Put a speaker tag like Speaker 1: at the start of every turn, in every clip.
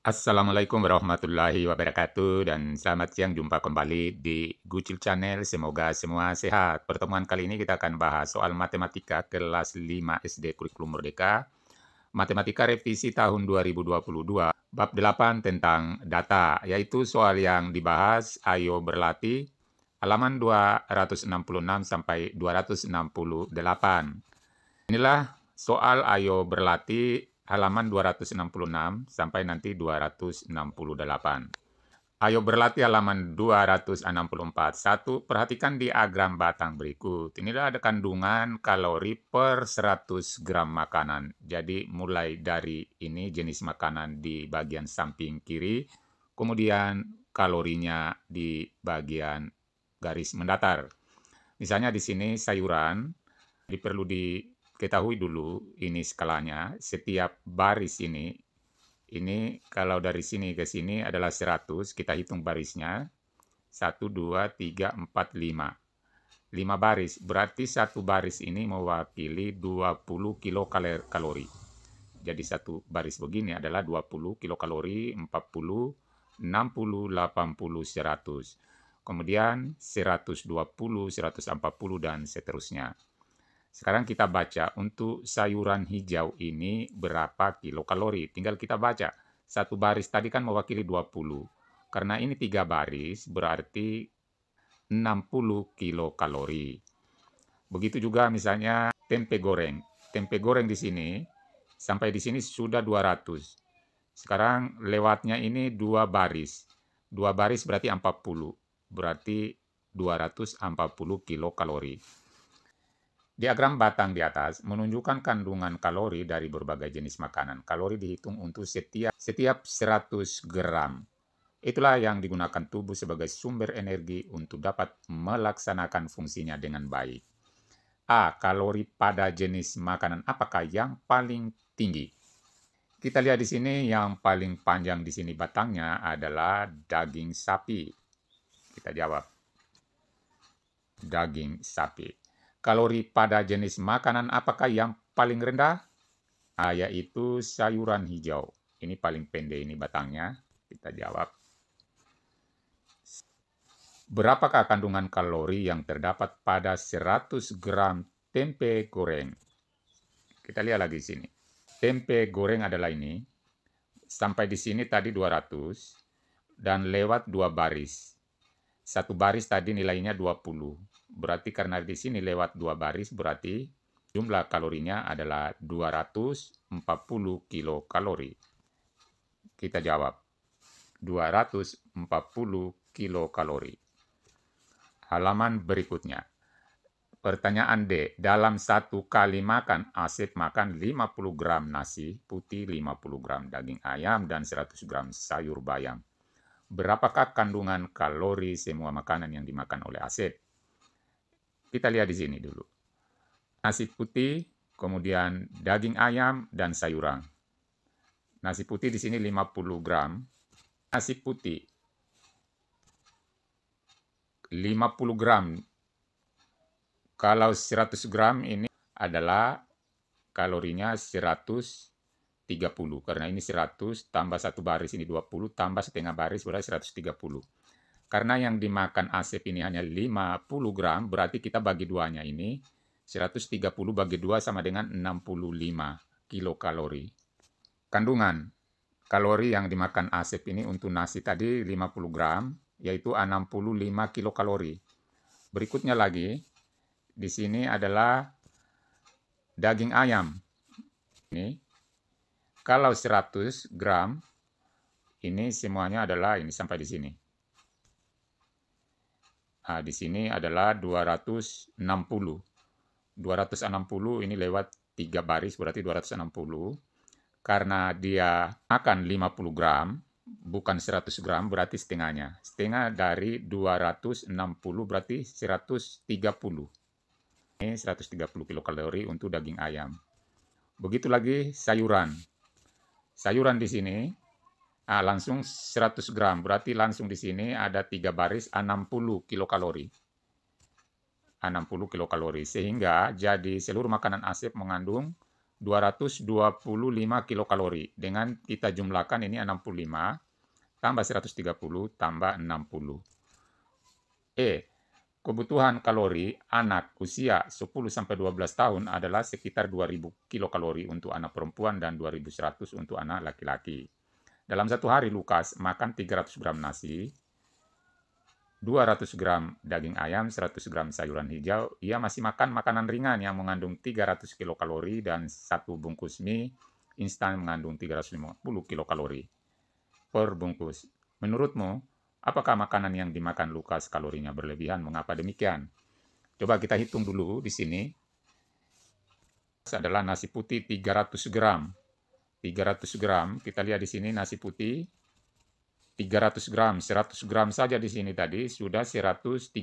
Speaker 1: Assalamualaikum warahmatullahi wabarakatuh dan selamat siang, jumpa kembali di Gucil Channel. Semoga semua sehat. Pertemuan kali ini kita akan bahas soal matematika kelas 5 SD Kurikulum Merdeka. Matematika revisi tahun 2022, bab 8 tentang data, yaitu soal yang dibahas ayo berlatih halaman 266 sampai 268. Inilah soal ayo berlatih halaman 266 sampai nanti 268. Ayo berlatih halaman 264. Satu, perhatikan diagram batang berikut. Inilah ada kandungan kalori per 100 gram makanan. Jadi mulai dari ini jenis makanan di bagian samping kiri, kemudian kalorinya di bagian garis mendatar. Misalnya di sini sayuran, perlu diketahui dulu ini skalanya. Setiap baris ini kalau dari sini ke sini adalah 100, kita hitung barisnya. 1, 2, 3, 4, 5. 5 baris, berarti satu baris ini mewakili 20 kilokalori. Jadi satu baris begini adalah 20 kilokalori, 40, 60, 80, 100. Kemudian 120, 140, dan seterusnya. Sekarang kita baca untuk sayuran hijau ini berapa kilokalori. Tinggal kita baca. Satu baris tadi kan mewakili 20. Karena ini 3 baris berarti 60 kilokalori. Begitu juga misalnya tempe goreng. Tempe goreng di sini sampai di sini sudah 200. Sekarang lewatnya ini 2 baris. 2 baris berarti 40. Berarti 240 kilokalori. Diagram batang di atas menunjukkan kandungan kalori dari berbagai jenis makanan. Kalori dihitung untuk setiap 100 gram. Itulah yang digunakan tubuh sebagai sumber energi untuk dapat melaksanakan fungsinya dengan baik. A. Kalori pada jenis makanan apakah yang paling tinggi? Kita lihat di sini yang paling panjang di sini batangnya adalah daging sapi. Kita jawab. Daging sapi. Kalori pada jenis makanan apakah yang paling rendah? Yaitu sayuran hijau. Ini paling pendek ini batangnya. Kita jawab. Berapakah kandungan kalori yang terdapat pada 100 gram tempe goreng? Kita lihat lagi di sini. Tempe goreng adalah ini. Sampai di sini tadi 200 dan lewat 2 baris. Satu baris tadi nilainya 20. Berarti karena di sini lewat 2 baris berarti jumlah kalorinya adalah 240 kilokalori. Kita jawab 240 kilokalori. Halaman berikutnya. Pertanyaan D. Dalam satu kali makan, Asep makan 50 gram nasi putih, 50 gram daging ayam, dan 100 gram sayur bayam. Berapakah kandungan kalori semua makanan yang dimakan oleh Asep? Kita lihat di sini dulu. Nasi putih, kemudian daging ayam, dan sayuran. Nasi putih di sini 50 gram. Nasi putih 50 gram. Kalau 100 gram ini adalah kalorinya 130. Karena ini 100 tambah satu baris ini 20 tambah setengah baris berarti 130. Karena yang dimakan Asep ini hanya 50 gram, berarti kita bagi duanya ini. 130 bagi 2 sama dengan 65 kilokalori. Kandungan kalori yang dimakan Asep ini untuk nasi tadi 50 gram, yaitu 65 kilokalori. Berikutnya lagi, di sini adalah daging ayam. Ini, kalau 100 gram, ini semuanya adalah ini sampai di sini. Nah, di sini adalah 260. 260 ini lewat 3 baris berarti 260. Karena dia makan 50 gram, bukan 100 gram berarti setengahnya. Setengah dari 260 berarti 130. Ini 130 kilokalori untuk daging ayam. Begitu lagi sayuran. Sayuran di sini langsung 100 gram, berarti langsung di sini ada 3 baris 60 kilokalori. 60 kilokalori, sehingga jadi seluruh makanan Asep mengandung 225 kilokalori. Dengan kita jumlahkan ini 65 tambah 130 tambah 60. Kebutuhan kalori anak usia 10-12 tahun adalah sekitar 2000 kilokalori untuk anak perempuan dan 2100 untuk anak laki-laki. Dalam satu hari Lukas makan 300 gram nasi, 200 gram daging ayam, 100 gram sayuran hijau. Ia masih makan makanan ringan yang mengandung 300 kilokalori dan satu bungkus mie instan mengandung 350 kilokalori per bungkus. Menurutmu, apakah makanan yang dimakan Lukas kalorinya berlebihan? Mengapa demikian? Coba kita hitung dulu di sini. Adalah nasi putih 300 gram. 300 gram, kita lihat di sini nasi putih 300 gram, 100 gram saja di sini tadi sudah 130,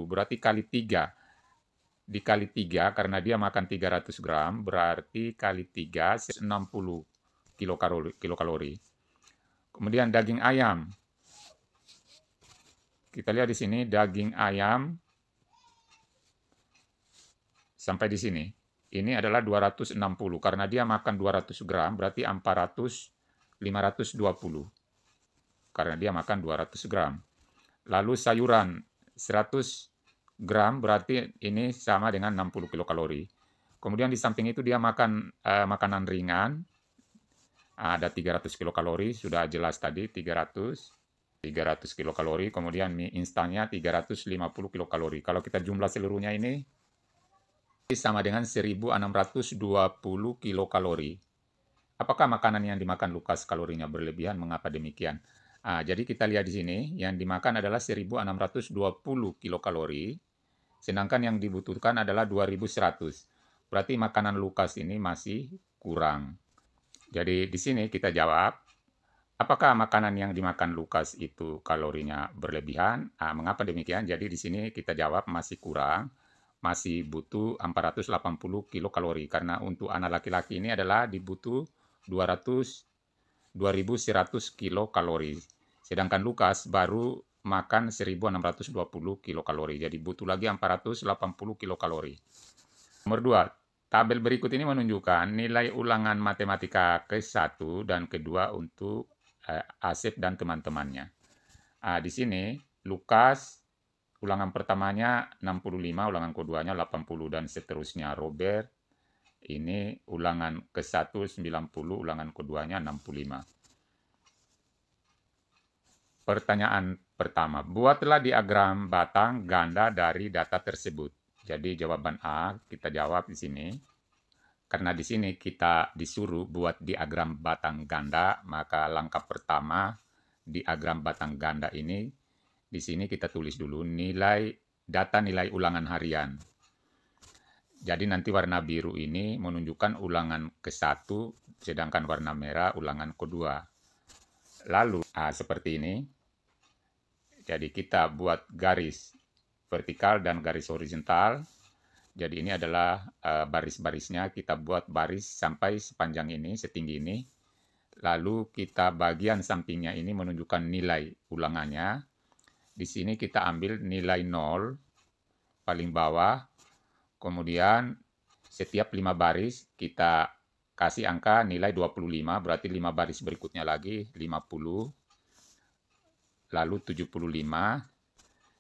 Speaker 1: berarti kali 3. Dikali 3 karena dia makan 300 gram, berarti kali 3 60 kilokalori. Kemudian daging ayam. Kita lihat di sini daging ayam sampai di sini. Ini adalah 260 karena dia makan 200 gram berarti 520. Karena dia makan 200 gram. Lalu sayuran 100 gram berarti ini sama dengan 60 kilokalori. Kemudian di samping itu dia makan makanan ringan. Ada 300 kilokalori, sudah jelas tadi 300 kilokalori, kemudian mie instannya 350 kilokalori. Kalau kita jumlah seluruhnya ini sama dengan 1620 kilokalori. Apakah makanan yang dimakan Lukas kalorinya berlebihan? Mengapa demikian? Jadi kita lihat di sini, yang dimakan adalah 1620 kilokalori, sedangkan yang dibutuhkan adalah 2100. Berarti makanan Lukas ini masih kurang. Jadi di sini kita jawab, apakah makanan yang dimakan Lukas itu kalorinya berlebihan? Mengapa demikian? Jadi di sini kita jawab masih kurang, masih butuh 480 kilokalori. Karena untuk anak laki-laki ini adalah dibutuh 2100 kilokalori. Sedangkan Lukas baru makan 1620 kilokalori. Jadi butuh lagi 480 kilokalori. Nomor 2. Tabel berikut ini menunjukkan nilai ulangan matematika ke-1 dan ke-2 untuk Asep dan teman-temannya. Di sini Lukas ulangan pertamanya 65, ulangan keduanya 80 dan seterusnya. Robert ini ulangan ke-1 90, ulangan keduanya 65. Pertanyaan pertama, buatlah diagram batang ganda dari data tersebut. Jadi jawaban A kita jawab di sini. Karena di sini kita disuruh buat diagram batang ganda, maka langkah pertama diagram batang ganda ini di sini kita tulis dulu data nilai ulangan harian. Jadi nanti warna biru ini menunjukkan ulangan ke-1, sedangkan warna merah ulangan kedua. Lalu seperti ini. Jadi kita buat garis vertikal dan garis horizontal. Jadi ini adalah baris-barisnya, kita buat baris sampai sepanjang ini, setinggi ini. Lalu kita bagian sampingnya ini menunjukkan nilai ulangannya. Di sini kita ambil nilai 0 paling bawah. Kemudian setiap 5 baris kita kasih angka nilai 25, berarti 5 baris berikutnya lagi 50. Lalu 75,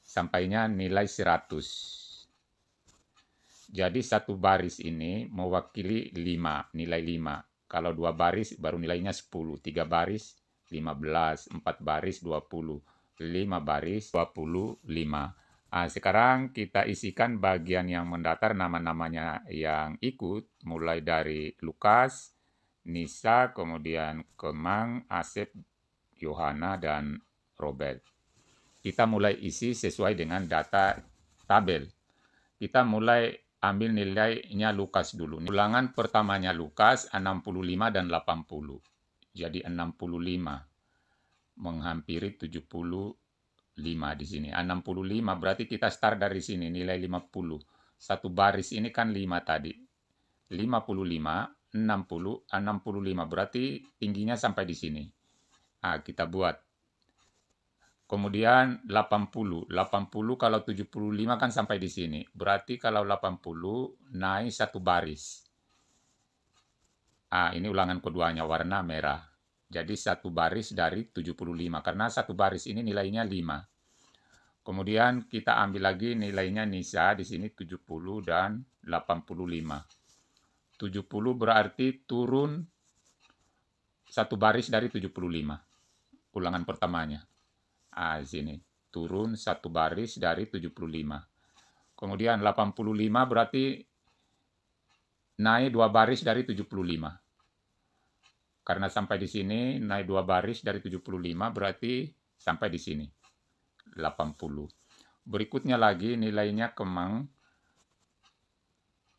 Speaker 1: sampainya nilai 100. Jadi satu baris ini mewakili 5, nilai 5. Kalau 2 baris baru nilainya 10, 3 baris 15, 4 baris 20, 5 baris 25. Sekarang kita isikan bagian yang mendatar nama-namanya yang ikut, mulai dari Lukas, Nisa, kemudian Kemang, Asep, Yohana, dan Robert. Kita mulai isi sesuai dengan data tabel. Kita mulai ambil nilainya Lukas dulu. Ulangan pertamanya Lukas 65 dan 80. Jadi 65 menghampiri 75 di sini. 65 berarti kita start dari sini nilai 50. Satu baris ini kan 5 tadi. 55, 60, 65 berarti tingginya sampai di sini. Kita buat. Kemudian 80 kalau 75 kan sampai di sini. Berarti kalau 80 naik satu baris. Ini ulangan keduanya, warna merah. Jadi satu baris dari 75, karena satu baris ini nilainya 5. Kemudian kita ambil lagi nilainya Nisa di sini 70 dan 85. 70 berarti turun satu baris dari 75. Ulangan pertamanya. Di sini turun satu baris dari 75. Kemudian 85 berarti naik dua baris dari 75. Karena sampai di sini naik dua baris dari 75 berarti sampai di sini 80. Berikutnya lagi nilainya kemang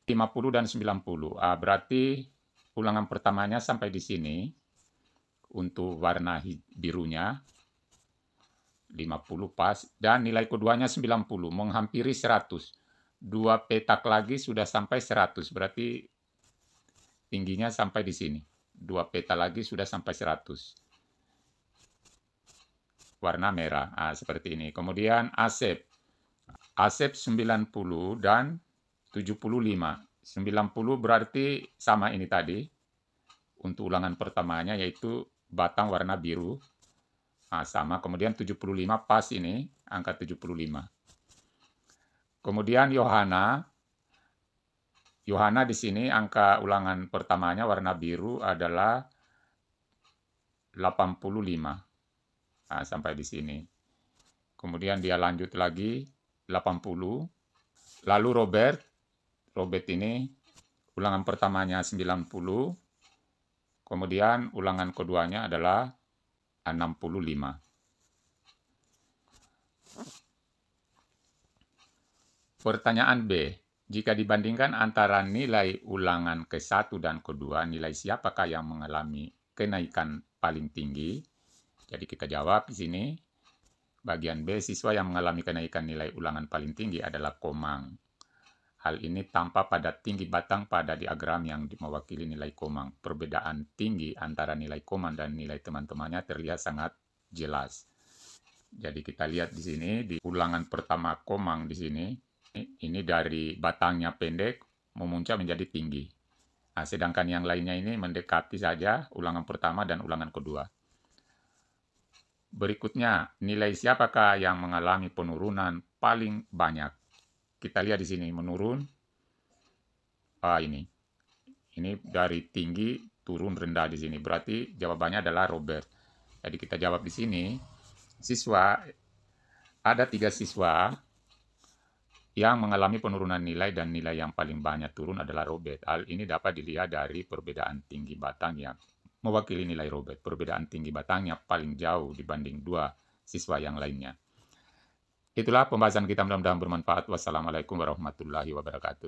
Speaker 1: 50 dan 90. Berarti ulangan pertamanya sampai di sini untuk warna birunya 50 pas, dan nilai keduanya 90, menghampiri 100. Dua petak lagi sudah sampai 100, berarti tingginya sampai di sini. Dua peta lagi sudah sampai 100. Warna merah, seperti ini. Kemudian asep. Asep 90 dan 75. 90 berarti sama ini tadi. Untuk ulangan pertamanya yaitu batang warna biru. Sama, kemudian 75 pas ini, angka 75. Kemudian Yohana di sini angka ulangan pertamanya warna biru adalah 85. Sampai di sini. Kemudian dia lanjut lagi 80. Lalu Robert ini ulangan pertamanya 90. Kemudian ulangan keduanya adalah 65. Pertanyaan B. Jika dibandingkan antara nilai ulangan ke-1 dan ke-2, nilai siapakah yang mengalami kenaikan paling tinggi? Jadi kita jawab di sini. Bagian B, siswa yang mengalami kenaikan nilai ulangan paling tinggi adalah Komang. Hal ini tampak pada tinggi batang pada diagram yang mewakili nilai Komang. Perbedaan tinggi antara nilai Komang dan nilai teman-temannya terlihat sangat jelas. Jadi kita lihat di sini di ulangan pertama Komang di sini, ini dari batangnya pendek memuncak menjadi tinggi. Sedangkan yang lainnya ini mendekati saja ulangan pertama dan ulangan kedua. Berikutnya, nilai siapakah yang mengalami penurunan paling banyak? Kita lihat di sini menurun. Ini dari tinggi turun rendah di sini. Berarti jawabannya adalah Robert. Jadi kita jawab di sini. Ada 3 siswa yang mengalami penurunan nilai dan nilai yang paling banyak turun adalah Robert. Hal ini dapat dilihat dari perbedaan tinggi batang yang mewakili nilai Robert. Perbedaan tinggi batangnya paling jauh dibanding 2 siswa yang lainnya. Itulah pembahasan kita, mudah-mudahan bermanfaat. Wassalamualaikum warahmatullahi wabarakatuh.